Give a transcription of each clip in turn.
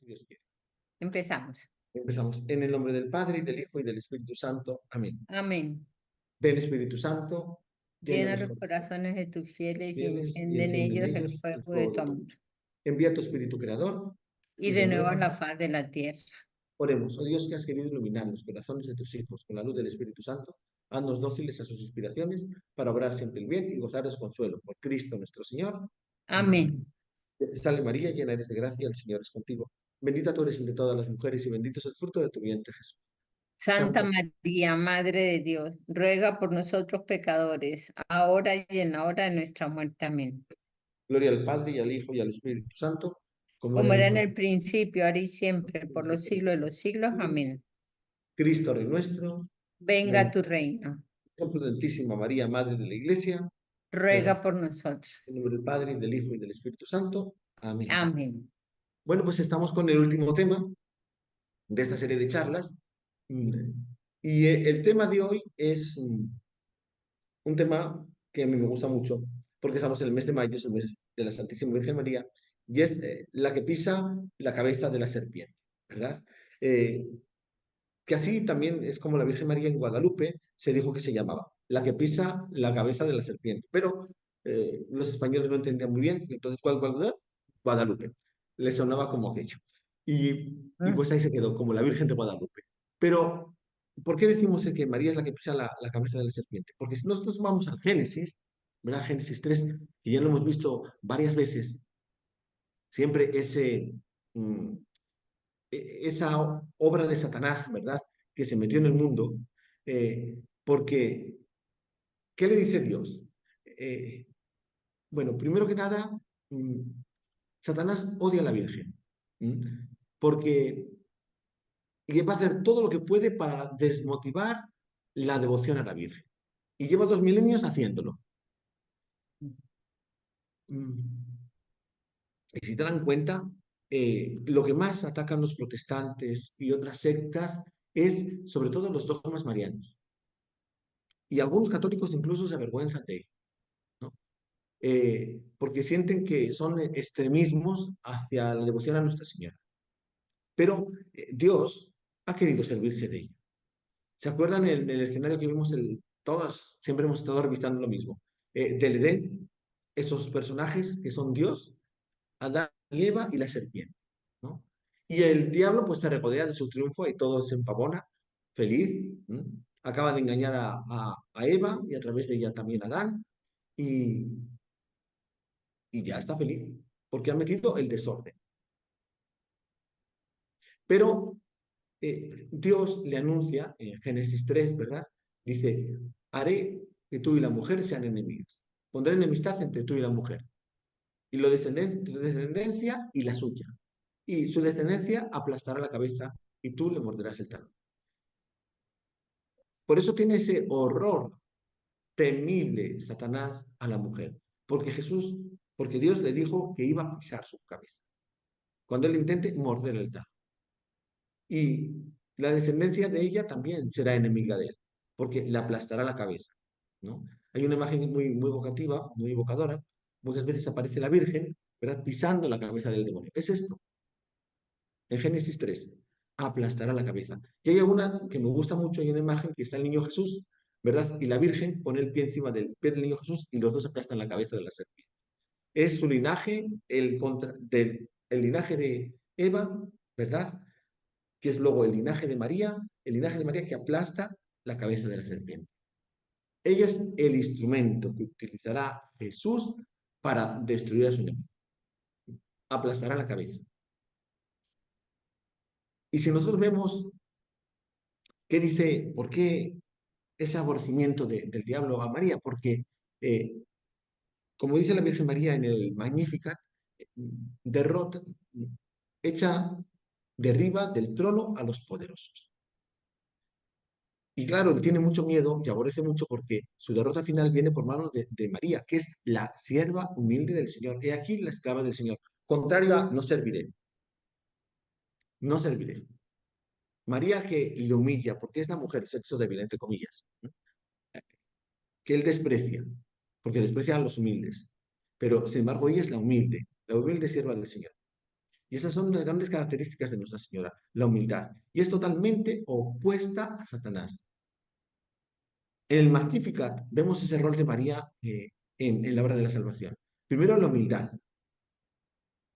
si Dios quiere. Empezamos. Empezamos. En el nombre del Padre, y del Hijo, y del Espíritu Santo. Amén. Amén. Ven, Espíritu Santo, llena Llena los los corazones corazones de tus de los fieles y fieles y enciende en enciende en ellos el ellos el fuego de fuego tu de tu amor. amor. Envía tu Espíritu Creador Y y renuevas renueva. la faz de la tierra. Oremos. Oh Dios, que has querido iluminar los corazones de tus hijos con la luz del Espíritu Santo, haznos dóciles a sus inspiraciones para obrar siempre el bien y gozar de su consuelo. Por Cristo nuestro Señor. Amén. Amén. Te salve María, llena eres de gracia, el Señor es contigo. Bendita tú eres entre todas las mujeres y bendito es el fruto de tu vientre, Jesús. Santa Santa María, Madre de Dios, ruega por nosotros pecadores, ahora y en la hora de nuestra muerte. Amén. Gloria al Padre, y al Hijo, y al Espíritu Santo, como era Como en era el en el principio, principio, ahora y siempre, por los siglos de los siglos. Amén. Cristo Rey nuestro, Venga ven. tu reino. Prudentísima María, Madre de la Iglesia, ruega Ruega por nosotros. en nombre del Padre, y del Hijo, y del Espíritu Santo. Amén. Amén. Bueno, pues estamos con el último tema de esta serie de charlas. Y el tema de hoy es un tema que a mí me gusta mucho, porque estamos en el mes de mayo, es el mes de la Santísima Virgen María, y es la que pisa la cabeza de la serpiente, ¿verdad? Eh, que así también es como la Virgen María en Guadalupe se dijo que se llamaba, la que pisa la cabeza de la serpiente. Pero los españoles no entendían muy bien, entonces ¿cuál? Guadalupe. Le sonaba como aquello. Y Mm. pues ahí se quedó, como la Virgen de Guadalupe. Pero, ¿por qué decimos que María es la que pisa la cabeza de la serpiente? Porque si nosotros vamos al Génesis, ¿verdad? Génesis 3, que ya lo hemos visto varias veces, siempre mm, esa obra de Satanás, ¿verdad? Que se metió en el mundo, porque, ¿qué le dice Dios? Eh, bueno, primero que nada, mm, Satanás odia a la Virgen, ¿m? Porque y va a hacer todo lo que puede para desmotivar la devoción a la Virgen. Y lleva 2000 años haciéndolo. Mm, Y si te dan cuenta, lo que más atacan los protestantes y otras sectas es sobre todo los dogmas marianos. Y algunos católicos incluso se avergüenzan de ello, ¿no? Porque sienten que son extremismos hacia la devoción a Nuestra Señora. Pero Dios ha querido servirse de ello. ¿Se acuerdan en el escenario que vimos? Todos siempre hemos estado revisando lo mismo. Del Edén, esos personajes que son Dios, Adán y Eva y la serpiente, ¿no? Y el diablo pues se regodea de su triunfo y todo se empavona, feliz, ¿no? Acaba de engañar a Eva y a través de ella también a Adán y, y ya está feliz porque ha metido el desorden. Pero Dios le anuncia en Génesis 3, ¿verdad? Dice, haré que tú y la mujer sean enemigas. Pondré enemistad entre tú y la mujer. Y tu descendencia y la suya. Y su descendencia aplastará la cabeza y tú le morderás el talón. Por eso tiene ese horror temible Satanás a la mujer. Porque Dios le dijo que iba a pisar su cabeza. Cuando él intente morder el talón. Y la descendencia de ella también será enemiga de él, porque le aplastará la cabeza, ¿no? Hay una imagen muy evocativa, muy evocadora. Muchas veces aparece la Virgen, ¿verdad? Pisando la cabeza del demonio. Es esto, en Génesis 3, aplastará la cabeza. Y hay una que me gusta mucho, hay una imagen que está el niño Jesús, ¿verdad? Y la Virgen pone el pie encima del pie del niño Jesús y los dos aplastan la cabeza de la serpiente. Es su linaje, el linaje de Eva, ¿verdad? Que es luego el linaje de María que aplasta la cabeza de la serpiente. Ella es el instrumento que utilizará Jesús para destruir a su enemigo. Aplastará la cabeza. Y si nosotros vemos qué dice, por qué ese aborrecimiento del diablo a María, porque, eh, como dice la Virgen María en el Magnificat, derrota, echa, derriba del trono a los poderosos. Y claro, él tiene mucho miedo y aborrece mucho porque su derrota final viene por manos de María, que es la sierva humilde del Señor. He aquí la esclava del Señor. Contrario a no serviré, no serviré. María que le humilla, porque es la mujer, sexo débil, entre comillas, ¿no? Que él desprecia, porque desprecia a los humildes. Pero, sin embargo, ella es la humilde sierva del Señor. Y esas son las grandes características de Nuestra Señora, la humildad. Y es totalmente opuesta a Satanás. En el Magnificat vemos ese rol de María en la obra de la salvación. Primero, la humildad.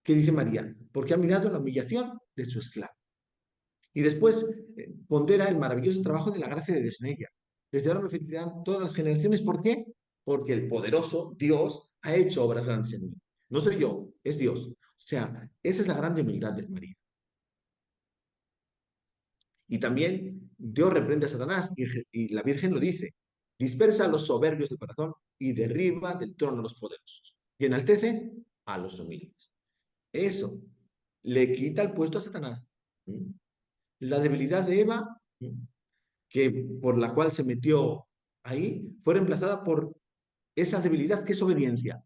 ¿Qué dice María? Porque ha mirado la humillación de su esclavo. Y después pondera el maravilloso trabajo de la gracia de Dios en ella. Desde ahora me felicitarán todas las generaciones. ¿Por qué? Porque el poderoso Dios ha hecho obras grandes en mí. No soy yo, es Dios. O sea, esa es la grande humildad de María. Y también Dios reprende a Satanás y la Virgen lo dice. Dispersa a los soberbios de corazón y derriba del trono a los poderosos. Y enaltece a los humildes. Eso le quita el puesto a Satanás. La debilidad de Eva, que por la cual se metió ahí, fue reemplazada por esa debilidad que es obediencia.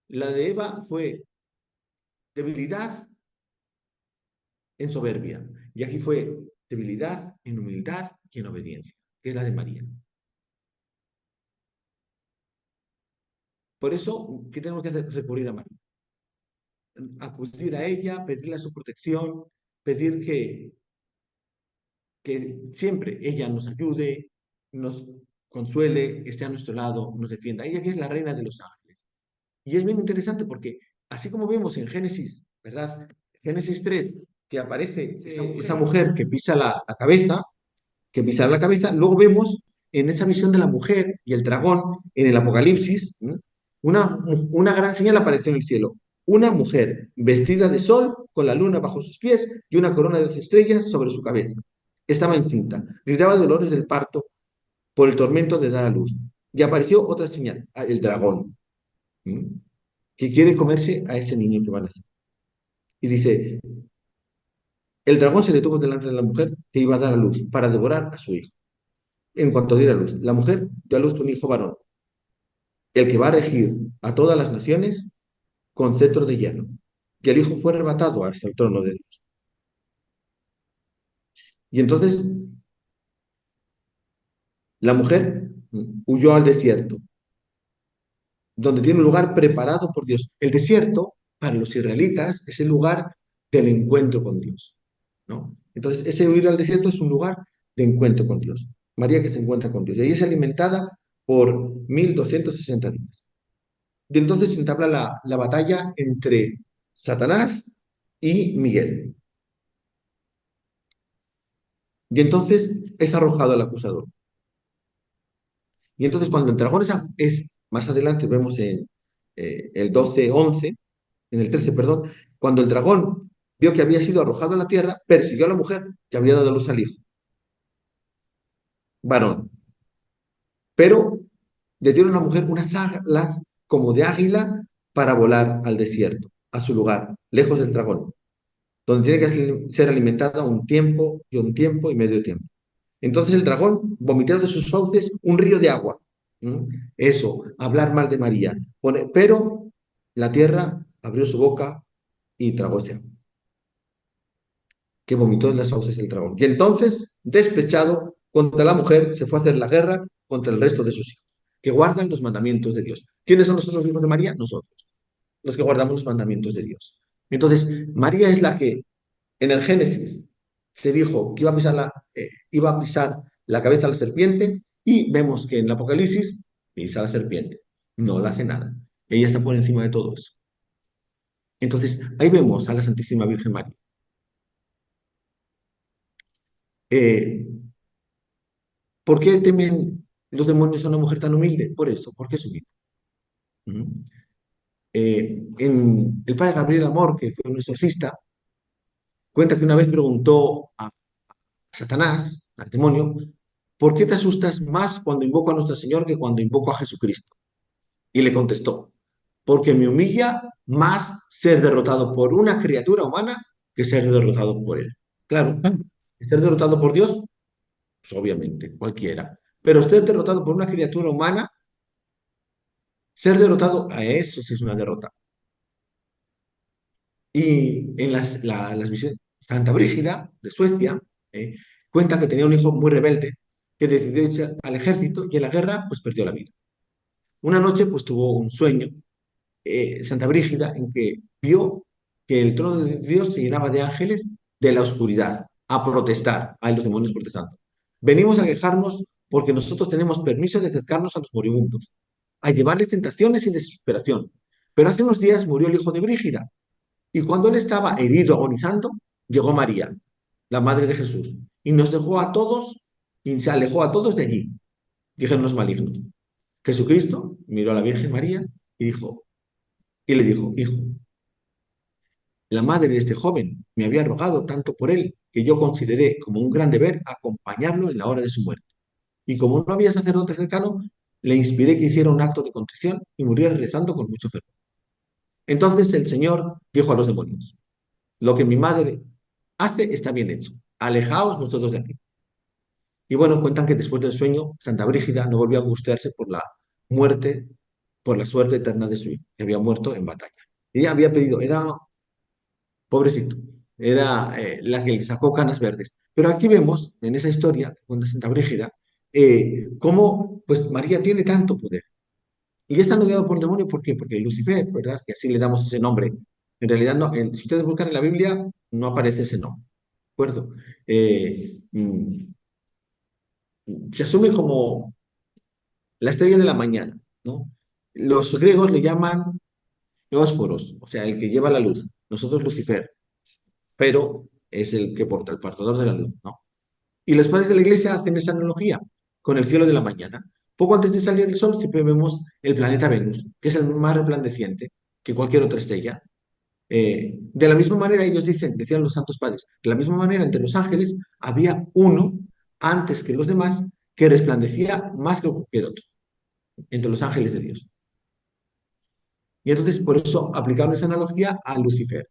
La de Eva fue debilidad en soberbia, y aquí fue debilidad en humildad y en obediencia, que es la de María. Por eso, ¿qué tenemos que hacer? Recurrir a María. Acudir a ella, pedirle su protección, pedir que siempre ella nos ayude, nos consuele, esté a nuestro lado, nos defienda. Ella que es la reina de los ángeles. Y es bien interesante porque, así como vemos en Génesis, ¿verdad? Génesis 3, que aparece esa mujer que pisa la cabeza, luego vemos en esa visión de la mujer y el dragón en el Apocalipsis, ¿no? una gran señal apareció en el cielo. Una mujer vestida de sol, con la luna bajo sus pies y una corona de 12 estrellas sobre su cabeza. Estaba encinta, gritaba dolores del parto por el tormento de dar a luz. Y apareció otra señal, el dragón, ¿no? Que quiere comerse a ese niño que va a nacer. Y dice, el dragón se detuvo delante de la mujer que iba a dar a luz para devorar a su hijo. En cuanto diera luz, la mujer dio a luz un hijo varón, el que va a regir a todas las naciones con cetro de hierro. Y el hijo fue arrebatado hasta el trono de Dios. Y entonces la mujer huyó al desierto, donde tiene un lugar preparado por Dios. El desierto, para los israelitas, es el lugar del encuentro con Dios, ¿no? Entonces, ese huir al desierto es un lugar de encuentro con Dios. María que se encuentra con Dios. Y ahí es alimentada por 1260 días. Y entonces se entabla la batalla entre Satanás y Miguel. Y entonces es arrojado al acusador. Y entonces cuando el dragón más adelante vemos en el 12:11, en el 13, perdón, cuando el dragón vio que había sido arrojado a la tierra, persiguió a la mujer que había dado luz al hijo, varón. Pero le dieron a la mujer unas alas como de águila para volar al desierto, a su lugar, lejos del dragón, donde tiene que ser alimentada un tiempo y medio tiempo. Entonces el dragón vomitó de sus fauces un río de agua. ¿Mm? Eso, hablar mal de María. Pero la tierra abrió su boca y tragó ese agua, que vomitó en las fauces del dragón. Y entonces, despechado contra la mujer, se fue a hacer la guerra contra el resto de sus hijos, que guardan los mandamientos de Dios. ¿Quiénes son nosotros los hijos de María? Nosotros, los que guardamos los mandamientos de Dios. Entonces, María es la que en el Génesis se dijo que iba a pisar la cabeza a la serpiente y vemos que en el Apocalipsis pisa la serpiente. No le hace nada. Ella está por encima de todo eso. Entonces, ahí vemos a la Santísima Virgen María. Eh, ¿Por qué temen los demonios a una mujer tan humilde? Por eso, porque es humilde. ¿Mm? El padre Gabriel Amor, que fue un exorcista, cuenta que una vez preguntó a Satanás, al demonio, ¿por qué te asustas más cuando invoco a Nuestro Señor que cuando invoco a Jesucristo? Y le contestó, porque me humilla más ser derrotado por una criatura humana que ser derrotado por Él. Claro, ser derrotado por Dios, pues obviamente, cualquiera. Pero ser derrotado por una criatura humana, ser derrotado a eso sí es una derrota. Y en las visiones, Santa Brígida de Suecia cuenta que tenía un hijo muy rebelde que decidió irse al ejército y en la guerra pues perdió la vida. Una noche pues tuvo un sueño, Santa Brígida, en que vio que el trono de Dios se llenaba de ángeles de la oscuridad, a protestar, a los demonios protestando. Venimos a quejarnos porque nosotros tenemos permiso de acercarnos a los moribundos, a llevarles tentaciones y desesperación. Pero hace unos días murió el hijo de Brígida, y cuando él estaba herido, agonizando, llegó María, la madre de Jesús, y nos dejó a todos, y se alejó a todos de allí, dijeron los malignos. Jesucristo miró a la Virgen María y y le dijo, hijo, la madre de este joven me había rogado tanto por él que yo consideré como un gran deber acompañarlo en la hora de su muerte. Y como no había sacerdote cercano, le inspiré que hiciera un acto de contrición y muriera rezando con mucho fervor. Entonces el Señor dijo a los demonios, lo que mi madre hace está bien hecho, alejaos vosotros de aquí. Y bueno, cuentan que después del sueño, Santa Brígida no volvió a angustiarse por la muerte, por la suerte eterna de su hijo, que había muerto en batalla. Ella había pedido, era pobrecito, era la que le sacó canas verdes. Pero aquí vemos, en esa historia que cuenta Santa Brígida, cómo pues, María tiene tanto poder. Y está rodeado por demonio, ¿por qué? Porque Lucifer, ¿verdad? Que así le damos ese nombre. En realidad, no, si ustedes buscan en la Biblia, no aparece ese nombre, ¿de acuerdo? Eh, mm, Se asume como la estrella de la mañana, ¿no? Los griegos le llaman Ósforos, o sea, el que lleva la luz. Nosotros Lucifer, pero es el que porta, el portador de la luz, ¿no? Y los padres de la iglesia hacen esa analogía con el cielo de la mañana. Poco antes de salir el sol siempre vemos el planeta Venus, que es el más resplandeciente que cualquier otra estrella. De la misma manera, ellos dicen, decían los santos padres, de la misma manera entre los ángeles había uno antes que los demás que resplandecía más que cualquier otro, entre los ángeles de Dios. Y entonces por eso aplicaron esa analogía a Lucifer,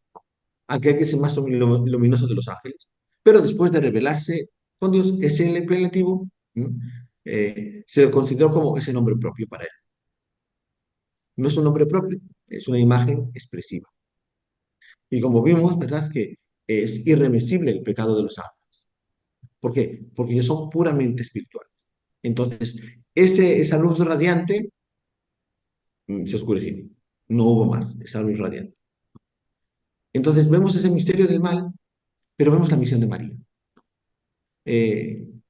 aquel que es el más luminoso de los ángeles. Pero después de rebelarse con Dios, ese apelativo se lo consideró como ese nombre propio para él. No es un nombre propio, es una imagen expresiva. Y como vimos, ¿verdad? Que es irreversible el pecado de los ángeles. ¿Por qué? Porque ellos son puramente espirituales. Entonces, esa luz radiante se oscureció. No hubo más, esa luz radiante. Entonces, vemos ese misterio del mal, pero vemos la misión de María.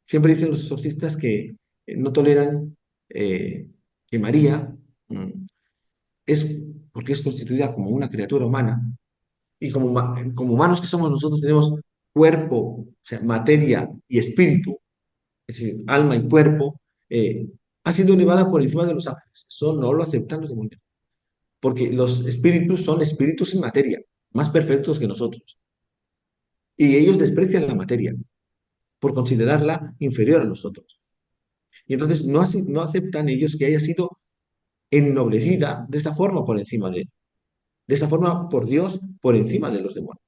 Siempre dicen los exorcistas que no toleran que María es, porque es constituida como una criatura humana, y como humanos que somos nosotros tenemos cuerpo, o sea, materia y espíritu, es decir, alma y cuerpo, ha sido elevada por encima de los ángeles. Eso no lo aceptan los demonios, porque los espíritus son espíritus sin materia, más perfectos que nosotros, y ellos desprecian la materia por considerarla inferior a nosotros. Y entonces no aceptan ellos que haya sido ennoblecida de esta forma por encima de esta forma por Dios por encima de los demonios.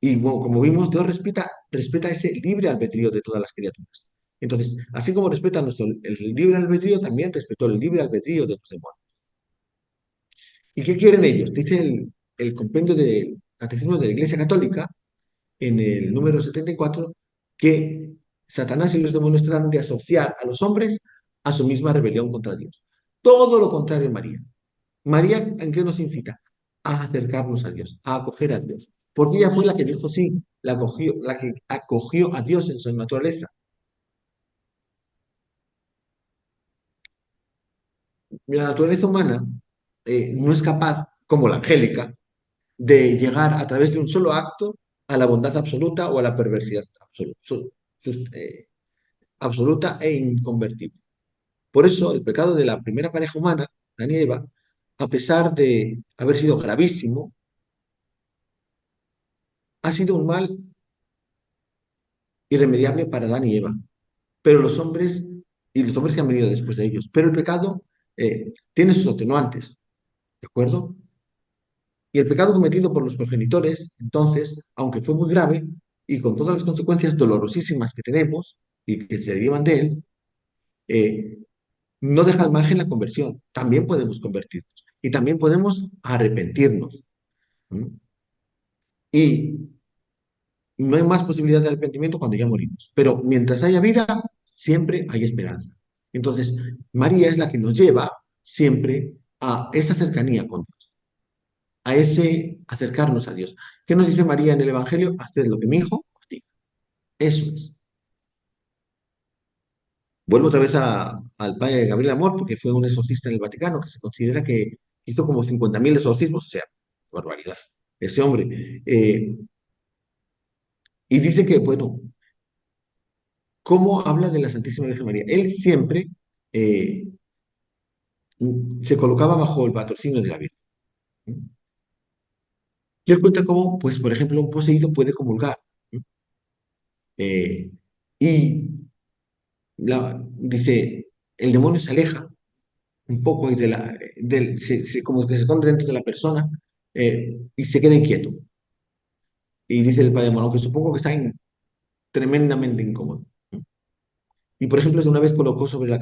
Y bueno, como vimos, Dios respeta ese libre albedrío de todas las criaturas. Entonces, así como respeta el libre albedrío, también respetó el libre albedrío de los demonios. ¿Y qué quieren ellos? Dice el compendio del Catecismo de la Iglesia Católica, en el número 74, que Satanás y los demonios tratan de asociar a los hombres a su misma rebelión contra Dios. Todo lo contrario, María. María, ¿en qué nos incita? A acercarnos a Dios, a acoger a Dios. Porque ella fue la que dijo sí, la que acogió a Dios en su naturaleza. La naturaleza humana no es capaz, como la angélica, de llegar a través de un solo acto a la bondad absoluta o a la perversidad absoluta, absoluta e inconvertible. Por eso el pecado de la primera pareja humana, Adán y Eva, a pesar de haber sido gravísimo, ha sido un mal irremediable para Adán y Eva. Pero los hombres que han venido después de ellos, pero el pecado tiene sus atenuantes, ¿de acuerdo? Y el pecado cometido por los progenitores, entonces, aunque fue muy grave y con todas las consecuencias dolorosísimas que tenemos y que se derivan de él, eh, no deja al margen la conversión. También podemos convertirnos y también podemos arrepentirnos. ¿Mm? Y no hay más posibilidad de arrepentimiento cuando ya morimos. Pero mientras haya vida, siempre hay esperanza. Entonces, María es la que nos lleva siempre a esa cercanía con Dios. a ese acercarnos a Dios. ¿Qué nos dice María en el Evangelio? Haced lo que mi hijo os diga. Eso es. Vuelvo otra vez al padre Gabriel Amor, porque fue un exorcista en el Vaticano, que se considera que hizo como 50.000 exorcismos, o sea, barbaridad, ese hombre. Y dice que, bueno, ¿cómo habla de la Santísima Virgen María? Él siempre eh, se colocaba bajo el patrocinio de la Virgen. Y él cuenta cómo, pues, por ejemplo, un poseído puede comulgar. eh, y dice, el demonio se aleja un poco y como que se esconde dentro de la persona y se queda inquieto. Y dice el padre Morón que supongo que está tremendamente incómodo. Y por ejemplo, una vez colocó sobre la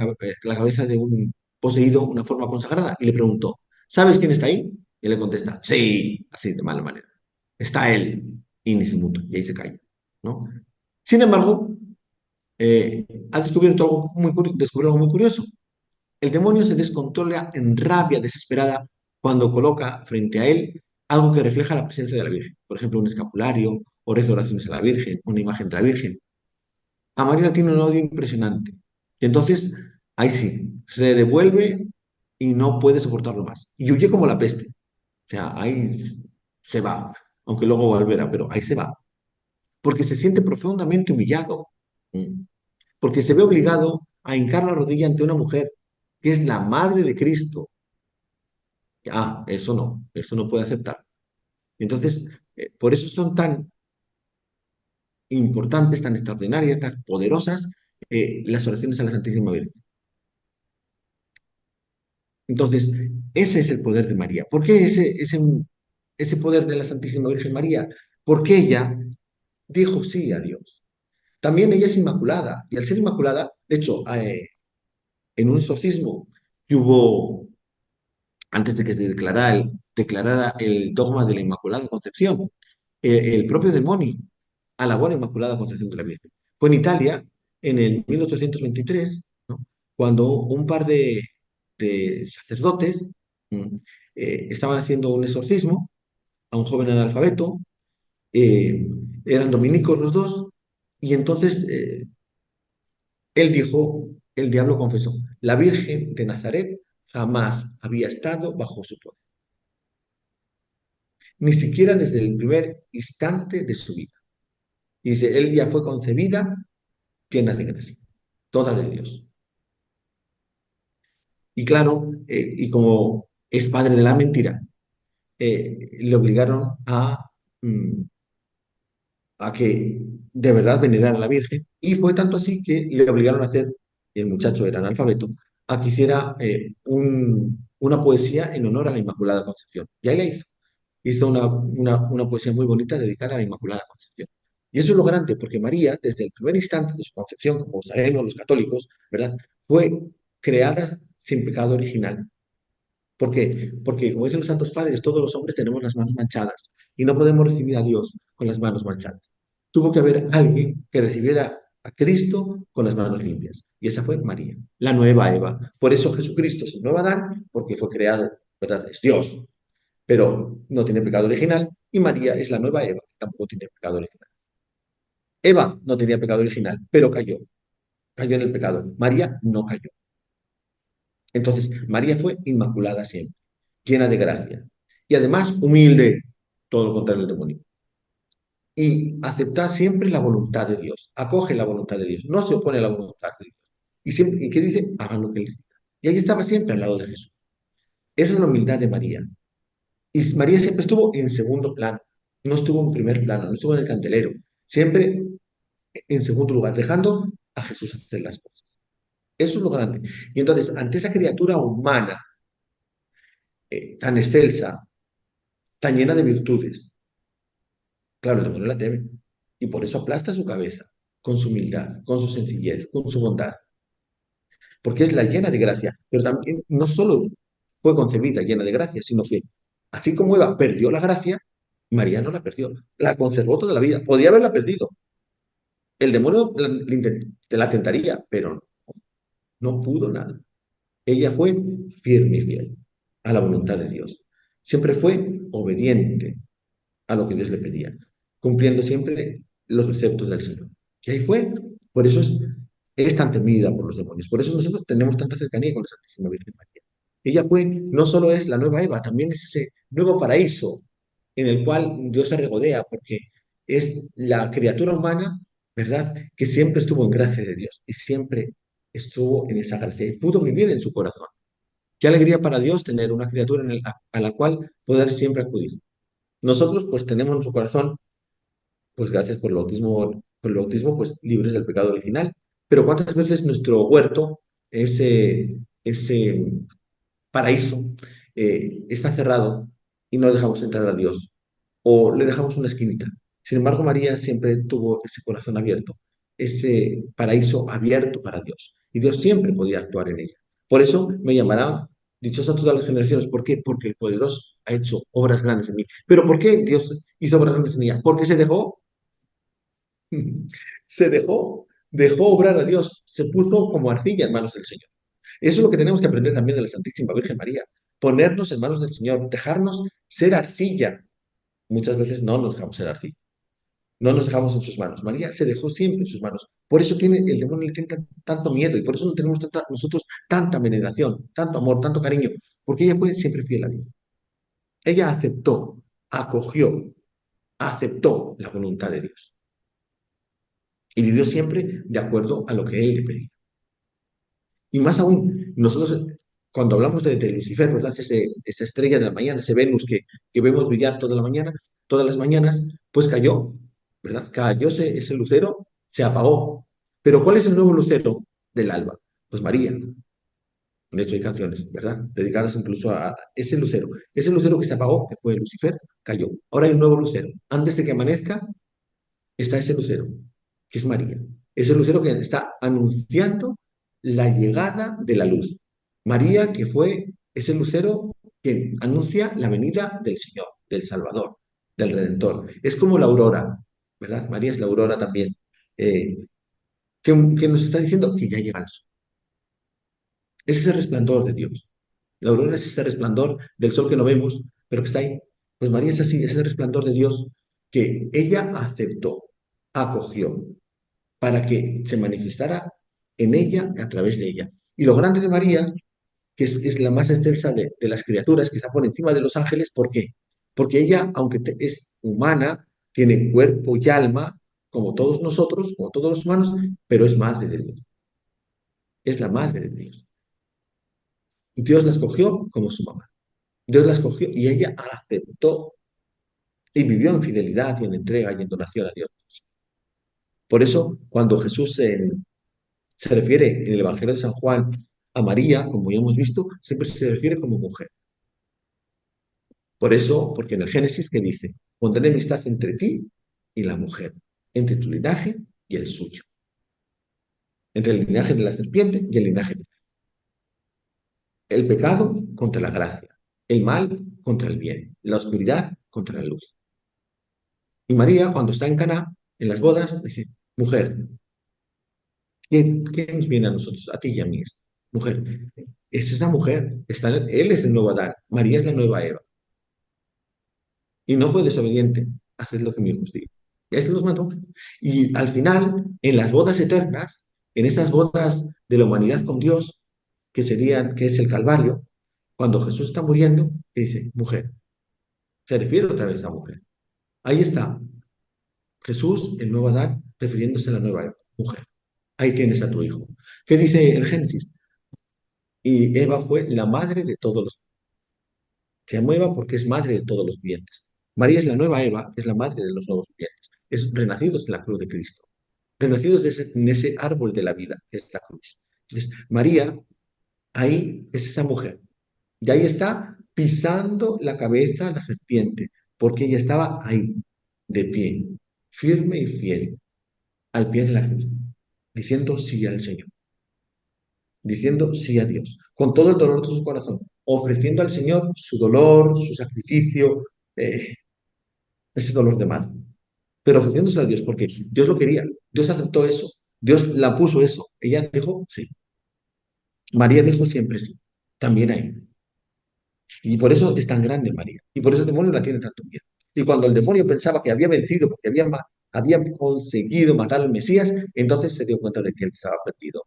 cabeza de un poseído una forma consagrada y le preguntó, ¿sabes quién está ahí? Y le contesta, sí, así de mala manera. Está él, y ni se muta, y ahí se calla, ¿no? Sin embargo, ha descubierto descubrió algo muy curioso. El demonio se descontrola en rabia desesperada cuando coloca frente a él algo que refleja la presencia de la Virgen. Por ejemplo, un escapulario, o reza oraciones a la Virgen, una imagen de la Virgen. A María tiene un odio impresionante. Y entonces, ahí sí, se devuelve y no puede soportarlo más. Y huye como la peste. O sea, ahí se va, aunque luego volverá, pero ahí se va. Porque se siente profundamente humillado. ¿Mm? Porque se ve obligado a hincar la rodilla ante una mujer que es la madre de Cristo. Eso no puede aceptar. Entonces, por eso son tan importantes, tan extraordinarias, tan poderosas las oraciones a la Santísima Virgen. Entonces, ese es el poder de María. ¿Por qué ese poder de la Santísima Virgen María? Porque ella dijo sí a Dios. También ella es inmaculada, y al ser inmaculada, de hecho, en un exorcismo que hubo antes de que se declarara el dogma de la Inmaculada Concepción, el propio demonio alabó la Inmaculada Concepción de la Virgen. Fue en Italia, en el 1823, ¿no? Cuando un par de sacerdotes mm, estaban haciendo un exorcismo a un joven analfabeto, eh, eran dominicos los dos, y entonces él dijo, el diablo confesó, la Virgen de Nazaret jamás había estado bajo su poder, ni siquiera desde el primer instante de su vida. Y dice, él ya fue concebida llena de gracia, toda de Dios. Y claro, y como es padre de la mentira, le obligaron mm, a que de verdad venerara a la Virgen. Y fue tanto así que le obligaron a hacer, y el muchacho era analfabeto, a que hiciera una poesía en honor a la Inmaculada Concepción. Y ahí la hizo. Hizo una poesía muy bonita dedicada a la Inmaculada Concepción. Y eso es lo grande, porque María, desde el primer instante de su concepción, como sabemos los católicos, ¿verdad? Fue creada sin pecado original. ¿Por qué? Porque, como dicen los santos padres, todos los hombres tenemos las manos manchadas y no podemos recibir a Dios con las manos manchadas. Tuvo que haber alguien que recibiera a Cristo con las manos limpias. Y esa fue María, la nueva Eva. Por eso Jesucristo es el nuevo Adán, porque fue creado, ¿verdad? Es Dios, pero no tiene pecado original. Y María es la nueva Eva, que tampoco tiene pecado original. Eva no tenía pecado original, pero cayó. Cayó en el pecado. María no cayó. Entonces, María fue inmaculada siempre, llena de gracia. Y además, humilde, todo lo contrario del demonio. Y acepta siempre la voluntad de Dios, acoge la voluntad de Dios, no se opone a la voluntad de Dios. ¿Y qué dice? Hagan lo que les diga. Y ahí estaba siempre al lado de Jesús. Esa es la humildad de María. Y María siempre estuvo en segundo plano, no estuvo en primer plano, no estuvo en el candelero, siempre en segundo lugar, dejando a Jesús hacer las cosas. Eso es lo grande. Y entonces, ante esa criatura humana, tan excelsa, tan llena de virtudes, claro, el demonio la teme. Y por eso aplasta su cabeza, con su humildad, con su sencillez, con su bondad, porque es la llena de gracia. Pero también no solo fue concebida llena de gracia, sino que así como Eva perdió la gracia, María no la perdió, la conservó toda la vida. Podía haberla perdido. El demonio la tentaría, pero no pudo nada. Ella fue firme y fiel a la voluntad de Dios. Siempre fue obediente a lo que Dios le pedía, cumpliendo siempre los preceptos del Señor. Y ahí fue. Por eso es tan temida por los demonios. Por eso nosotros tenemos tanta cercanía con la Santísima Virgen María. Ella fue, no solo es la nueva Eva, también es ese nuevo paraíso en el cual Dios se regodea, porque es la criatura humana, ¿verdad?, que siempre estuvo en gracia de Dios y siempre estuvo en esa gracia y pudo vivir en su corazón. Qué alegría para Dios tener una criatura a la cual poder siempre acudir. Nosotros pues tenemos en su corazón, pues gracias por el bautismo, pues libres del pecado original. Pero ¿cuántas veces nuestro huerto, ese paraíso, está cerrado y no dejamos entrar a Dios? O le dejamos una esquinita. Sin embargo, María siempre tuvo ese corazón abierto, ese paraíso abierto para Dios. Y Dios siempre podía actuar en ella. Por eso me llamará dichosa todas las generaciones. ¿Por qué? Porque el poderoso ha hecho obras grandes en mí. ¿Pero por qué Dios hizo obras grandes en ella? Porque dejó obrar a Dios, se puso como arcilla en manos del Señor. Eso es lo que tenemos que aprender también de la Santísima Virgen María. Ponernos en manos del Señor, dejarnos ser arcilla. Muchas veces no nos dejamos ser arcilla. No nos dejamos en sus manos. María se dejó siempre en sus manos. Por eso el demonio le tiene tanto miedo y por eso no tenemos nosotros tanta veneración, tanto amor, tanto cariño, porque ella fue siempre fiel a Dios. Ella aceptó, acogió, aceptó la voluntad de Dios y vivió siempre de acuerdo a lo que Él le pedía. Y más aún, nosotros cuando hablamos de Lucifer, ¿verdad? Esa estrella de la mañana, ese Venus que vemos brillar toda la mañana, todas las mañanas, pues cayó, ¿verdad? Cayó ese lucero, se apagó. Pero ¿cuál es el nuevo lucero del alba? Pues María. De hecho, hay canciones, ¿verdad? Dedicadas incluso a ese lucero. Ese lucero que se apagó, que fue Lucifer, cayó. Ahora hay un nuevo lucero. Antes de que amanezca, está ese lucero, que es María. Es el lucero que está anunciando la llegada de la luz. María, que fue ese lucero que anuncia la venida del Señor, del Salvador, del Redentor. Es como la aurora, ¿verdad? María es la aurora también, que nos está diciendo que ya llega el sol. Es ese resplandor de Dios. La aurora es ese resplandor del sol que no vemos, pero que está ahí. Pues María es así, es el resplandor de Dios que ella aceptó, acogió, para que se manifestara en ella, a través de ella. Y lo grande de María, que es la más excelsa de las criaturas, que está por encima de los ángeles, ¿por qué? Porque ella, aunque es humana, tiene cuerpo y alma, como todos nosotros, como todos los humanos, pero es madre de Dios. Es la madre de Dios. Dios la escogió como su mamá. Dios la escogió y ella aceptó y vivió en fidelidad y en entrega y en donación a Dios. Por eso, cuando Jesús se refiere en el Evangelio de San Juan a María, como ya hemos visto, siempre se refiere como mujer. Por eso, porque en el Génesis que dice, pondré enemistad entre ti y la mujer, entre tu linaje y el suyo, entre el linaje de la serpiente y el linaje de el pecado contra la gracia, el mal contra el bien, la oscuridad contra la luz. Y María, cuando está en Caná, en las bodas, dice, mujer, ¿qué nos viene a nosotros? A ti y a mí. Mujer, esa es la mujer, él es el nuevo Adán, María es la nueva Eva. Y no fue desobediente, haced lo que mi hijo os diga. Y ahí se los mandó. Y al final, en las bodas eternas, en esas bodas de la humanidad con Dios, que es el Calvario, cuando Jesús está muriendo, dice, mujer, se refiere otra vez a mujer. Ahí está, Jesús, el nuevo Adán, refiriéndose a la nueva Eva, mujer. Ahí tienes a tu hijo. ¿Qué dice el Génesis? Y Eva fue la madre de todos los. Se llama Eva porque es madre de todos los vivientes. María es la nueva Eva, que es la madre de los nuevos vivientes. Es renacidos en la cruz de Cristo. Renacidos en ese árbol de la vida, que es la cruz. Entonces, María, ahí es esa mujer. Y ahí está pisando la cabeza a la serpiente, porque ella estaba ahí, de pie, firme y fiel, al pie de la cruz, diciendo sí al Señor, diciendo sí a Dios, con todo el dolor de su corazón, ofreciendo al Señor su dolor, su sacrificio, eh, ese dolor de madre, pero ofreciéndose a Dios porque Dios lo quería, Dios aceptó eso, Dios la puso eso, ella dijo sí, María dijo siempre sí, también ahí. Y por eso es tan grande María. Y por eso el demonio la tiene tanto miedo. Y cuando el demonio pensaba que había vencido porque había conseguido matar al Mesías, entonces se dio cuenta de que él estaba perdido.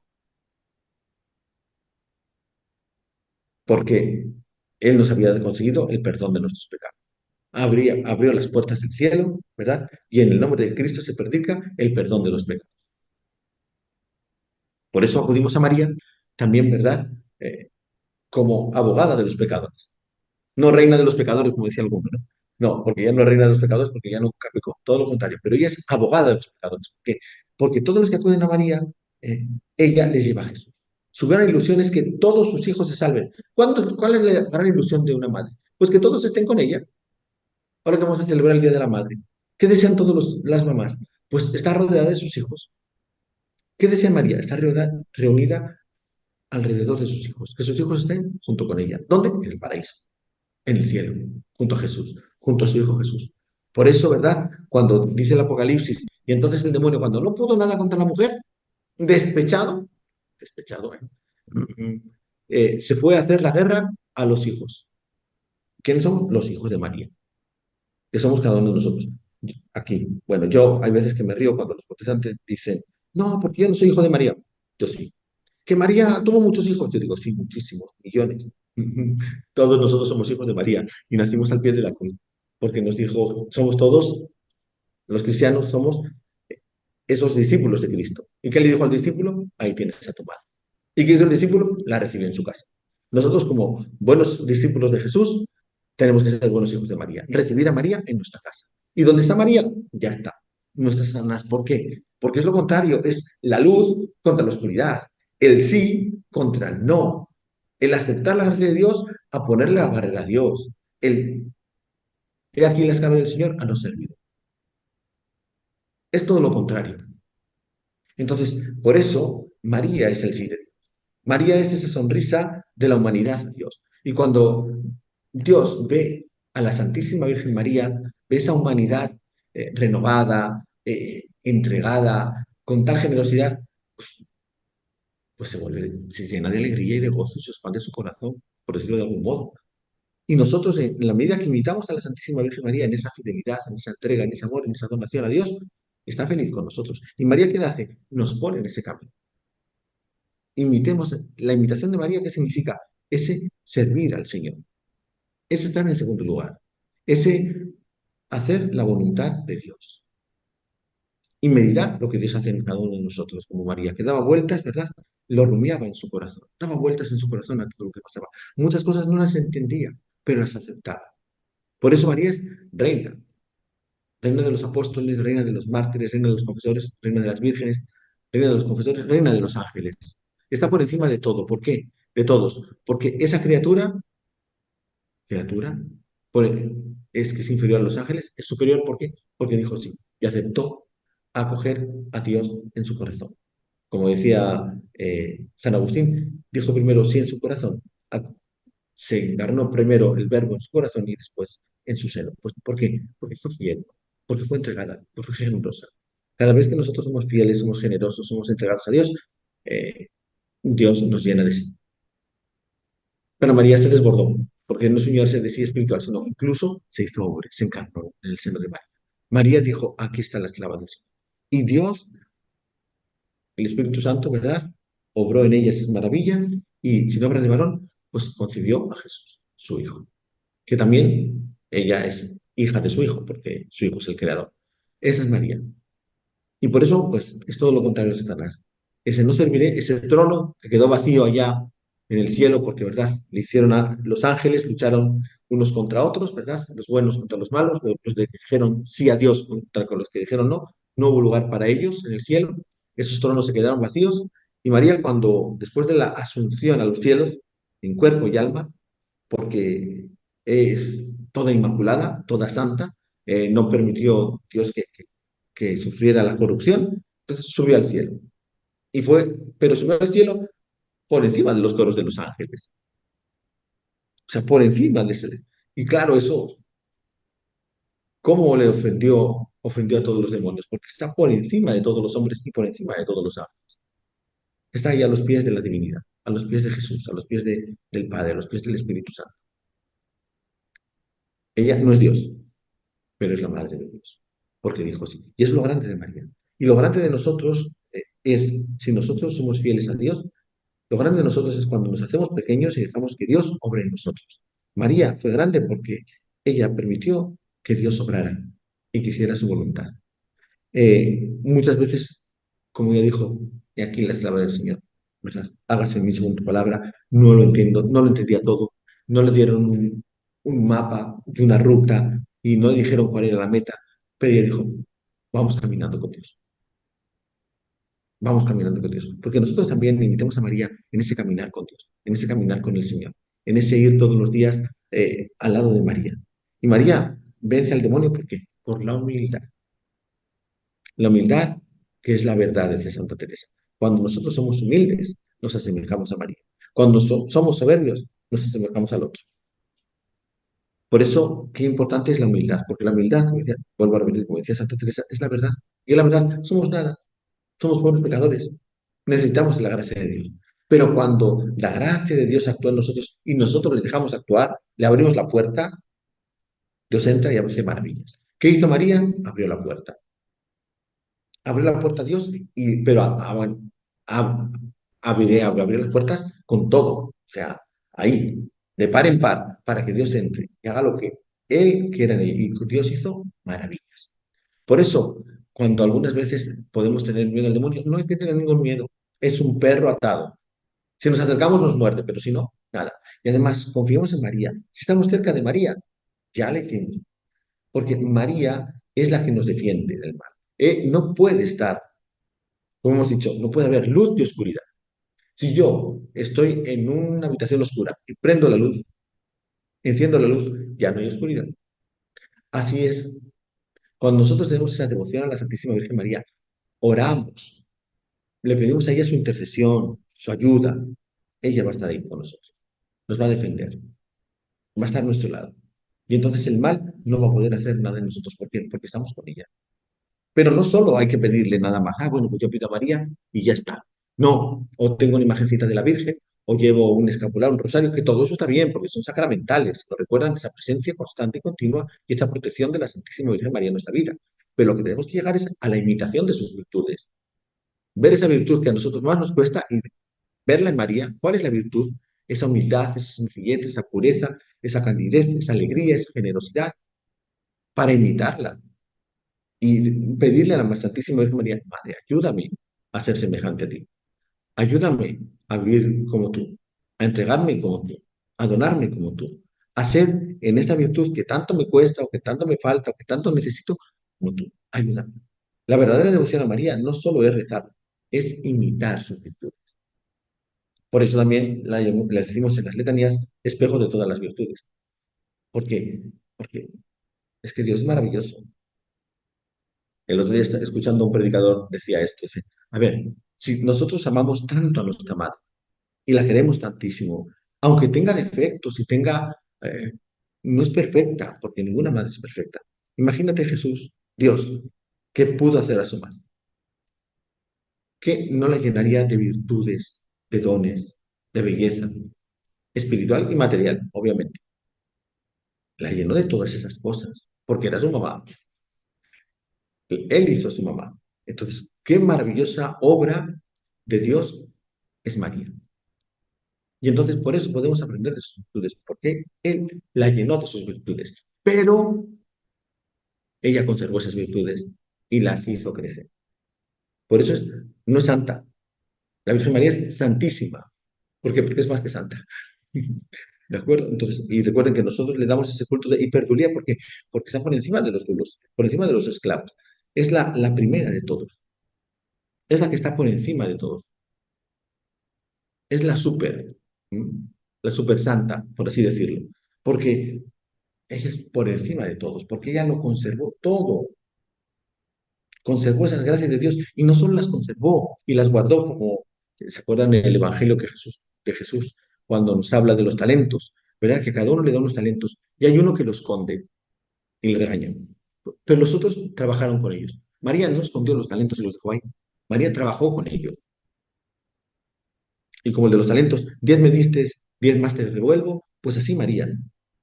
Porque él nos había conseguido el perdón de nuestros pecados. Abrió las puertas del cielo, ¿verdad? Y en el nombre de Cristo se predica el perdón de los pecados. Por eso acudimos a María, también, ¿verdad? Como abogada de los pecadores. No reina de los pecadores, como decía alguno, ¿no? No, porque ella no es reina de los pecadores, porque ella nunca pecó, todo lo contrario, pero ella es abogada de los pecadores. ¿Por qué? Porque todos los que acuden a María, eh, ella les lleva a Jesús. Su gran ilusión es que todos sus hijos se salven. ¿Cuál es la gran ilusión de una madre? Pues que todos estén con ella. Ahora que vamos a celebrar el Día de la Madre. ¿Qué desean todas las mamás? Pues estar rodeada de sus hijos. ¿Qué desea María? Estar reunida alrededor de sus hijos. Que sus hijos estén junto con ella. ¿Dónde? En el paraíso, en el cielo, junto a Jesús, junto a su Hijo Jesús. Por eso, ¿verdad? Cuando dice el Apocalipsis, y entonces el demonio, cuando no pudo nada contra la mujer, despechado, despechado, se fue a hacer la guerra a los hijos. ¿Quiénes son? Los hijos de María, que somos cada uno de nosotros. Aquí, bueno, yo hay veces que me río cuando los protestantes dicen, no, porque yo no soy hijo de María. Yo sí. Que María tuvo muchos hijos. Yo digo, sí, muchísimos, millones. Todos nosotros somos hijos de María y nacimos al pie de la cruz, porque nos dijo, somos todos, los cristianos, somos esos discípulos de Cristo. ¿Y qué le dijo al discípulo? Ahí tienes a tu madre. ¿Y qué hizo el discípulo? La recibió en su casa. Nosotros, como buenos discípulos de Jesús, tenemos que ser buenos hijos de María, recibir a María en nuestra casa. ¿Y dónde está María? Ya está. No está Satanás. ¿Por qué? Porque es lo contrario, es la luz contra la oscuridad, el sí contra el no, el aceptar la gracia de Dios a ponerle la barrera a Dios, el he aquí la escala del Señor a no servir. Es todo lo contrario. Entonces, por eso María es el sí de Dios. María es esa sonrisa de la humanidad a Dios. Y cuando Dios ve a la Santísima Virgen María, ve esa humanidad renovada, entregada, con tal generosidad, pues se llena de alegría y de gozo y se expande su corazón, por decirlo de algún modo. Y nosotros, en la medida que imitamos a la Santísima Virgen María en esa fidelidad, en esa entrega, en ese amor, en esa donación a Dios, está feliz con nosotros. ¿Y María qué hace? Nos pone en ese camino. Imitemos la imitación de María, ¿qué significa? Ese servir al Señor. Ese está en el segundo lugar. Ese hacer la voluntad de Dios. Y meditar lo que Dios hace en cada uno de nosotros, como María, que daba vueltas, ¿verdad? Lo rumiaba en su corazón. Daba vueltas en su corazón a todo lo que pasaba. Muchas cosas no las entendía, pero las aceptaba. Por eso María es reina. Reina de los apóstoles, reina de los mártires, reina de los confesores, reina de las vírgenes, reina de los confesores, reina de los ángeles. Está por encima de todo. ¿Por qué? De todos. Porque esa criatura, por- es que es inferior a los ángeles, es superior. ¿Por qué? Porque dijo sí y aceptó acoger a Dios en su corazón. Como decía San Agustín, dijo primero sí en su corazón, se encarnó primero el verbo en su corazón y después en su seno. Pues, ¿por qué? Porque fue fiel, porque fue entregada, porque fue generosa. Cada vez que nosotros somos fieles, somos generosos, somos entregados a Dios, eh, Dios nos llena de sí. Pero María se desbordó, porque no es uniarse de sí espiritual, sino incluso se hizo hombre, se encarnó en el seno de María. María dijo, aquí está la esclava del Señor. Y Dios, el Espíritu Santo, ¿verdad? Obró en ella esa maravilla y sin obra de varón, pues concibió a Jesús, su hijo, que también ella es hija de su hijo, porque su hijo es el creador. Esa es María. Y por eso, pues, es todo lo contrario de Satanás. Ese no serviré, ese trono que quedó vacío allá en el cielo, porque, ¿verdad? Le hicieron a los ángeles, lucharon unos contra otros, ¿verdad? Los buenos contra los malos, los que dijeron sí a Dios contra los que dijeron no. No hubo lugar para ellos en el cielo. Esos tronos se quedaron vacíos. Y María, cuando, después de la asunción a los cielos, en cuerpo y alma, porque es toda inmaculada, toda santa, no permitió Dios que sufriera la corrupción, entonces subió al cielo. Y fue, pero subió al cielo por encima de los coros de los ángeles, o sea, por encima de ese. Y claro, eso, ¿cómo le ofendió? Ofendió a todos los demonios, porque está por encima de todos los hombres y por encima de todos los ángeles. Está ahí a los pies de la divinidad, a los pies de Jesús, a los pies del Padre, a los pies del Espíritu Santo. Ella no es Dios, pero es la madre de Dios, porque dijo sí. Y es lo grande de María. Y lo grande de nosotros es, si nosotros somos fieles a Dios, lo grande de nosotros es cuando nos hacemos pequeños y dejamos que Dios obre en nosotros. María fue grande porque ella permitió que Dios obrara y que hiciera su voluntad. Muchas veces, como ya dijo, y aquí la esclava del Señor, ¿verdad? Hágase en mí según tu palabra, no lo entiendo, no lo entendía todo, no le dieron un mapa de una ruta y no le dijeron cuál era la meta, pero ella dijo, vamos caminando con Dios, vamos caminando con Dios, porque nosotros también imitamos a María en ese caminar con Dios, en ese caminar con el Señor, en ese ir todos los días al lado de María. Y María vence al demonio, ¿por qué? Por la humildad. La humildad, que es la verdad, decía Santa Teresa. Cuando nosotros somos humildes, nos asemejamos a María. Cuando somos soberbios, nos asemejamos al otro. Por eso, qué importante es la humildad, porque la humildad, vuelvo a repetir, como decía Santa Teresa, es la verdad. Y la verdad, somos nada, somos pobres pecadores. Necesitamos de la gracia de Dios. Pero cuando la gracia de Dios actúa en nosotros y nosotros les dejamos actuar, le abrimos la puerta, Dios entra y hace maravillas. ¿Qué hizo María? Abrió la puerta. Abrió la puerta a Dios, pero bueno, a- abrió las puertas con todo, o sea, ahí, de par en par, para que Dios entre y haga lo que Él quiera en ella. Y Dios hizo maravillas. Por eso, cuando algunas veces podemos tener miedo al demonio, no hay que tener ningún miedo. Es un perro atado. Si nos acercamos nos muerde, pero si no, nada. Y además, confiamos en María. Si estamos cerca de María, ya le hicimos. Porque María es la que nos defiende del mal. No puede estar, como hemos dicho, no puede haber luz y oscuridad. Si yo estoy en una habitación oscura y prendo la luz, enciendo la luz, ya no hay oscuridad. Así es, cuando nosotros tenemos esa devoción a la Santísima Virgen María, oramos, le pedimos a ella su intercesión, su ayuda, ella va a estar ahí con nosotros, nos va a defender, va a estar a nuestro lado. Y entonces el mal no va a poder hacer nada en nosotros. ¿Por qué? Porque estamos con ella. Pero no solo hay que pedirle nada más, bueno, pues yo pido a María y ya está. No, o tengo una imagencita de la Virgen, o llevo un escapular, un rosario, que todo eso está bien, porque son sacramentales, nos recuerdan esa presencia constante y continua y esta protección de la Santísima Virgen María en nuestra vida. Pero lo que tenemos que llegar es a la imitación de sus virtudes, ver esa virtud que a nosotros más nos cuesta y verla en María. ¿Cuál es la virtud? Esa humildad, esa sencillez, esa pureza, esa candidez, esa alegría, esa generosidad, para imitarla y pedirle a la Santísima Virgen María, Madre, ayúdame a ser semejante a ti. Ayúdame a vivir como tú, a entregarme como tú, a donarme como tú, a ser en esta virtud que tanto me cuesta o que tanto me falta o que tanto necesito como tú. Ayúdame. La verdadera devoción a María no solo es rezar, es imitar sus virtudes. Por eso también la decimos en las letanías espejo de todas las virtudes. ¿Por qué? Porque es que Dios es maravilloso. El otro día escuchando a un predicador decía esto, dice, a ver, si nosotros amamos tanto a nuestra madre y la queremos tantísimo, aunque tenga defectos y tenga, no es perfecta, porque ninguna madre es perfecta. Imagínate Jesús, Dios, ¿qué pudo hacer a su madre? Que no la llenaría de virtudes, de dones, de belleza, espiritual y material, obviamente. La llenó de todas esas cosas, porque era su mamá. Él hizo a su mamá. Entonces, qué maravillosa obra de Dios es María. Y entonces por eso podemos aprender de sus virtudes, porque Él la llenó de sus virtudes, pero ella conservó esas virtudes y las hizo crecer. Por eso no es santa. La Virgen María es santísima. ¿Por qué? Porque es más que santa. ¿De acuerdo? Entonces, y recuerden que nosotros le damos ese culto de hiperdulía porque está por encima de los dulos, por encima de los esclavos. Es la primera de todos. Es la que está por encima de todos. Es la super, la super santa, por así decirlo. Porque ella es por encima de todos, porque ella lo conservó todo, conservó esas gracias de Dios y no solo las conservó y las guardó como, ¿se acuerdan del Evangelio de Jesús cuando nos habla de los talentos? ¿Verdad? Que cada uno le da unos talentos y hay uno que lo esconde y le regaña. Pero los otros trabajaron con ellos. María no escondió los talentos y los dejó ahí. María trabajó con ellos. Y como el de los talentos, 10 me diste, 10 más te devuelvo, pues así María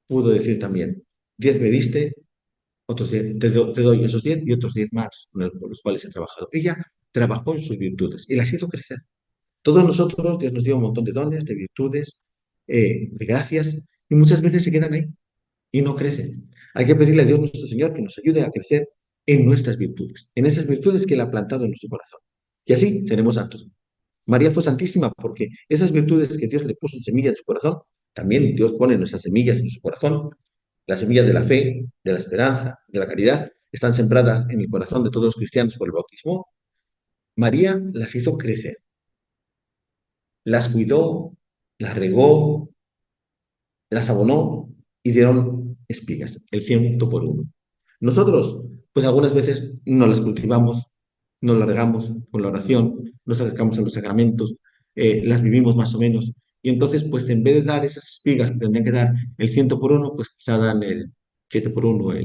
pudo decir también. 10 me diste, otros 10, te doy esos 10 y otros 10 más con los cuales he trabajado. Ella trabajó en sus virtudes y las hizo crecer. Todos nosotros, Dios nos dio un montón de dones, de virtudes, de gracias, y muchas veces se quedan ahí y no crecen. Hay que pedirle a Dios nuestro Señor que nos ayude a crecer en nuestras virtudes, en esas virtudes que Él ha plantado en nuestro corazón. Y así seremos santos. María fue santísima porque esas virtudes que Dios le puso en semilla en su corazón, también Dios pone nuestras semillas en su corazón. Las semillas de la fe, de la esperanza, de la caridad, están sembradas en el corazón de todos los cristianos por el bautismo. María las hizo crecer, las cuidó, las regó, las abonó y dieron espigas, el 100 por 1. Nosotros, pues algunas veces no las cultivamos, no las regamos con la oración, nos acercamos a los sacramentos, las vivimos más o menos. Y entonces, pues en vez de dar esas espigas que tendrían que dar el 100 por 1, pues quizá dan el 7 por 1,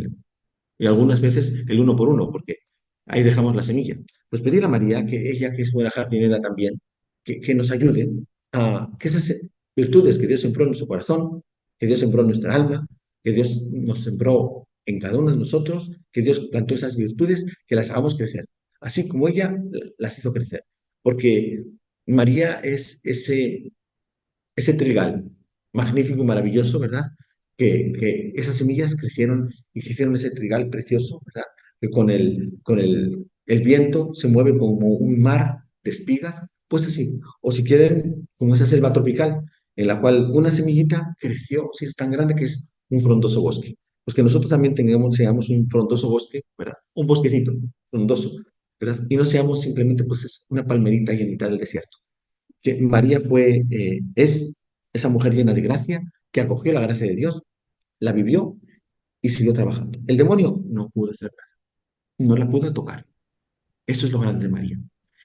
y algunas veces el 1 por 1, porque ahí dejamos la semilla. Pues pedir a María, que ella, que es buena jardinera también, que nos ayude a que esas virtudes que Dios sembró en nuestro corazón, que Dios sembró en nuestra alma, que Dios nos sembró en cada uno de nosotros, que Dios plantó esas virtudes, que las hagamos crecer, así como ella las hizo crecer. Porque María es ese trigal magnífico y maravilloso, ¿verdad? Que esas semillas crecieron y se hicieron ese trigal precioso, ¿verdad? Que el viento se mueve como un mar de espigas, pues así. O si quieren, como esa selva tropical, en la cual una semillita creció, se hizo tan grande que es un frondoso bosque. Pues que nosotros también seamos un frondoso bosque, ¿verdad? Un bosquecito frondoso, ¿verdad? Y no seamos simplemente pues una palmerita ahí en mitad del desierto. Que María es esa mujer llena de gracia que acogió la gracia de Dios, la vivió y siguió trabajando. El demonio no pudo hacer nada, no la pudo tocar. Eso es lo grande de María.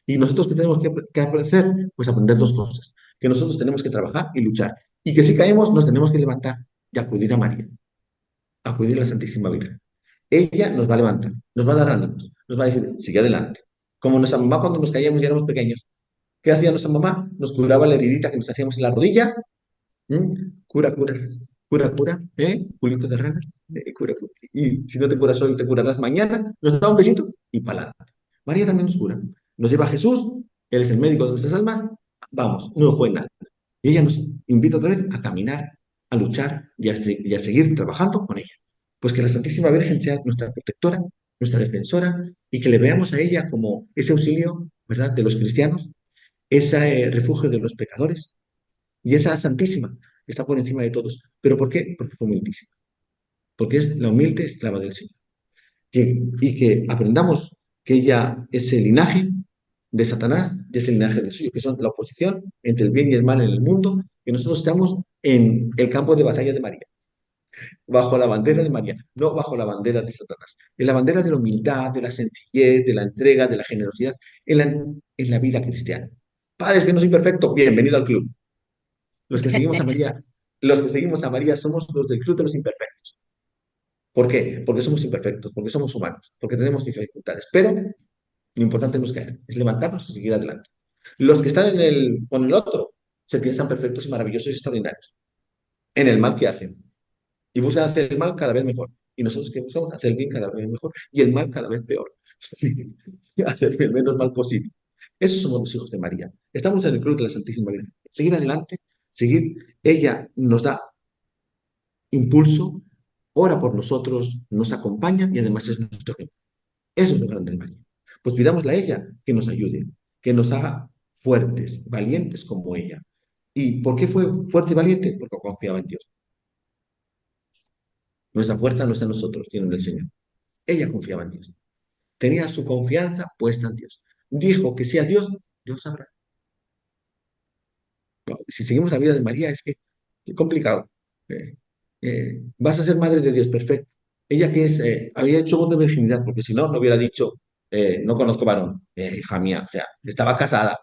Y nosotros que tenemos que aprender, pues aprender dos cosas, que nosotros tenemos que trabajar y luchar, y que si caemos nos tenemos que levantar y acudir a María, acudir a la Santísima Virgen. Ella nos va a levantar, nos va a dar ánimos, nos va a decir, sigue adelante. Como nuestra mamá cuando nos caíamos y éramos pequeños, ¿qué hacía nuestra mamá? Nos curaba la heridita que nos hacíamos en la rodilla. Cura, cura, cura, cura, ¿eh? Culito de rana, cura, cura. Y si no te curas hoy, te curarás mañana. Nos da un besito y para adelante. María también nos cura. Nos lleva a Jesús, Él es el médico de nuestras almas. Vamos, no fue nada. Y ella nos invita otra vez a caminar, a luchar y a seguir trabajando con ella. Pues que la Santísima Virgen sea nuestra protectora, nuestra defensora, y que le veamos a ella como ese auxilio, ¿verdad?, de los cristianos, ese refugio de los pecadores, y esa Santísima que está por encima de todos. ¿Pero por qué? Porque fue humildísima. Porque es la humilde esclava del Señor. Y que aprendamos que ella es el linaje de Satanás y es el linaje del suyo, que son la oposición entre el bien y el mal en el mundo, que nosotros estamos en el campo de batalla de María, bajo la bandera de María, no bajo la bandera de Satanás. En la bandera de la humildad, de la sencillez, de la entrega, de la generosidad, en la vida cristiana. Padres, que no soy perfecto, bienvenido al club. Los que seguimos a María, los que seguimos a María somos los del club de los imperfectos. ¿Por qué? Porque somos imperfectos, porque somos humanos, porque tenemos dificultades. Pero lo importante no es caer, es levantarnos y seguir adelante. Los que están con el otro se piensan perfectos y maravillosos y extraordinarios en el mal que hacen y buscan hacer el mal cada vez mejor. Y nosotros que buscamos hacer el bien cada vez mejor y el mal cada vez peor. Hacer el menos mal posible. Esos somos los hijos de María. Estamos en el club de la Santísima Virgen. Seguir adelante, seguir. Ella nos da impulso, ora por nosotros, nos acompaña y además es nuestro ejemplo. Eso es lo grande de María. Pues pidámosle a ella que nos ayude, que nos haga fuertes, valientes como ella. ¿Y por qué fue fuerte y valiente? Porque confiaba en Dios. Nuestra fuerza no está en nosotros, sino en el Señor. Ella confiaba en Dios. Tenía su confianza puesta en Dios. Dijo que sea Dios, Dios sabrá. No, si seguimos la vida de María, es complicado. Eh, Vas a ser madre de Dios, perfecto. Ella había hecho voto de virginidad, porque si no, no hubiera dicho, no conozco varón, hija mía, o sea, estaba casada,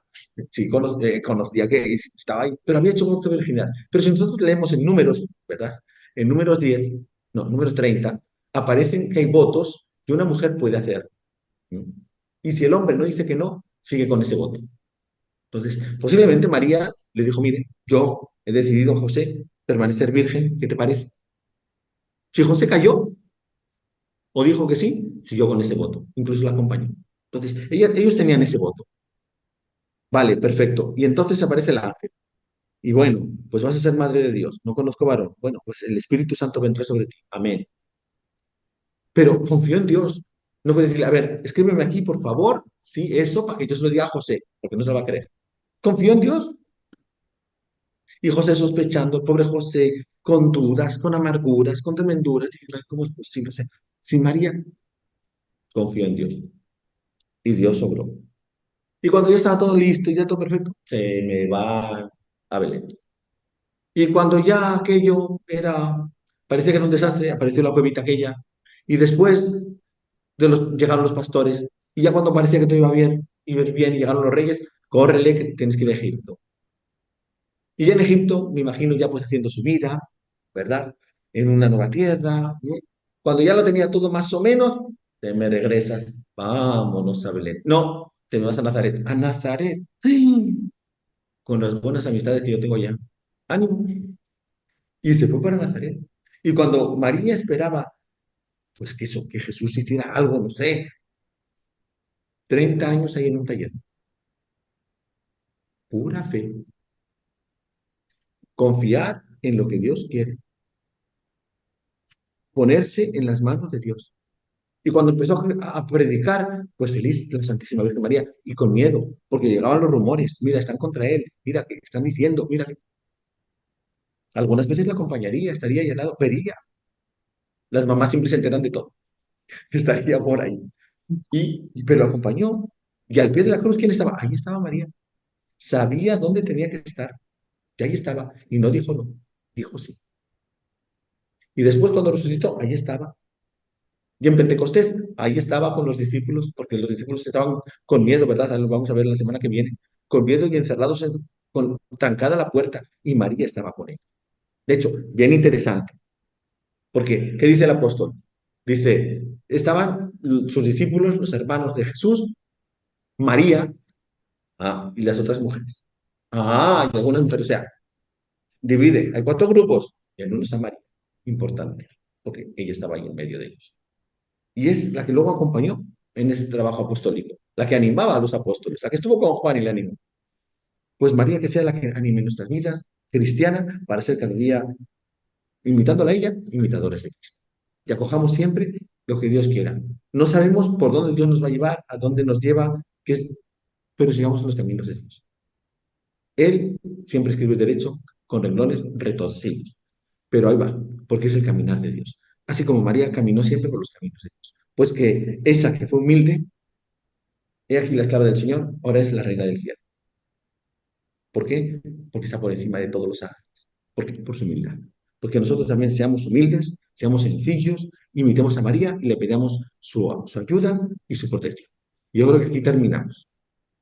sí, conocía que estaba ahí, pero había hecho voto de virginidad. Pero si nosotros leemos en números, ¿verdad? En números 10, no, números 30, aparecen que hay votos que una mujer puede hacer. ¿No? Y si el hombre no dice que no, sigue con ese voto. Entonces, posiblemente María le dijo, mire, yo he decidido, José, permanecer virgen, ¿qué te parece? Si José cayó o dijo que sí, siguió con ese voto, incluso la acompañó. Entonces, ellos tenían ese voto. Vale, perfecto. Y entonces aparece el ángel. Y bueno, pues vas a ser madre de Dios. No conozco varón. Bueno, pues el Espíritu Santo vendrá sobre ti. Amén. Pero confío en Dios. No puede decirle, a ver, escríbeme aquí, por favor, sí, eso, para que yo se lo diga a José, porque no se lo va a creer. Confío en Dios. Y José sospechando, el pobre José, con dudas, con amarguras, con tremenduras, diciendo, "Ay, ¿cómo es posible? O sea, si María confió en Dios y Dios obró. Y cuando ya estaba todo listo y ya todo perfecto, se me va a Belén. Y cuando ya aquello era, parecía que era un desastre, apareció la cuevita aquella. Y después llegaron los pastores. Y ya cuando parecía que todo iba bien, iba bien y llegaron los reyes, córrele que tienes que ir a Egipto. Y ya en Egipto, me imagino ya pues haciendo su vida, ¿verdad? En una nueva tierra, ¿no? Cuando ya lo tenía todo más o menos, te me regresas, vámonos a Belén. No, te me vas a Nazaret. A Nazaret, ¡ay! Con las buenas amistades que yo tengo allá. Ánimo. Y se fue para Nazaret. Y cuando María esperaba, pues que Jesús hiciera algo, no sé, 30 años ahí en un taller. Pura fe. Confiar en lo que Dios quiere. Ponerse en las manos de Dios. Y cuando empezó a predicar, pues feliz la Santísima Virgen María, y con miedo, porque llegaban los rumores, mira, están contra él, mira, que están diciendo, mira, que algunas veces la acompañaría, estaría ahí al lado, vería. Las mamás siempre se enteran de todo, estaría por ahí. Pero acompañó, y al pie de la cruz, ¿quién estaba? Ahí estaba María. Sabía dónde tenía que estar, y ahí estaba, y no dijo no, dijo sí. Y después cuando resucitó, ahí estaba. Y en Pentecostés, ahí estaba con los discípulos, porque los discípulos estaban con miedo, ¿verdad? Lo vamos a ver la semana que viene, con miedo y encerrados, con trancada la puerta, y María estaba con él. De hecho, bien interesante, porque ¿qué dice el apóstol? Dice, estaban sus discípulos, los hermanos de Jesús, María, y las otras mujeres. Y algunas mujeres, o sea, divide, hay cuatro grupos, y en uno está María, importante, porque ella estaba ahí en medio de ellos. Y es la que luego acompañó en ese trabajo apostólico, la que animaba a los apóstoles, la que estuvo con Juan y le animó. Pues María que sea la que anime nuestras vidas cristiana para ser cada día, imitándola a ella, imitadores de Cristo. Y acojamos siempre lo que Dios quiera. No sabemos por dónde Dios nos va a llevar, a dónde nos lleva, pero sigamos en los caminos de Dios. Él siempre escribe derecho con renglones retorcidos, pero ahí va, porque es el caminar de Dios. Así como María caminó siempre por los caminos de Dios. Pues que esa que fue humilde, he aquí la esclava del Señor, ahora es la reina del cielo. ¿Por qué? Porque está por encima de todos los ángeles. Porque por su humildad. Porque nosotros también seamos humildes, seamos sencillos, imitemos a María y le pedamos su ayuda y su protección. Yo creo que aquí terminamos,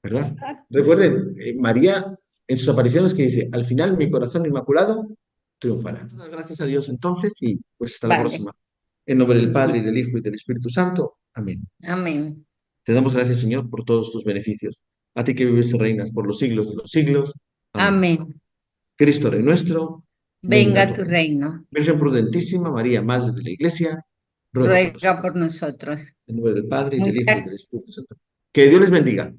¿verdad? Exacto. Recuerden, María en sus apariciones que dice, al final mi corazón inmaculado triunfará. Muchas gracias a Dios entonces y pues hasta la Vale. próxima. En nombre del Padre y del Hijo y del Espíritu Santo. Amén. Amén. Te damos gracias, Señor, por todos tus beneficios. A ti que vives y reinas por los siglos de los siglos. Amén. Amén. Cristo Rey nuestro, venga a Venga tu tu reino. reino. Virgen prudentísima, María, Madre de la Iglesia, ruega por Ruega nosotros. por nosotros. En nombre del Padre, y del Hijo y Muchas del Espíritu Santo. Que Dios les bendiga.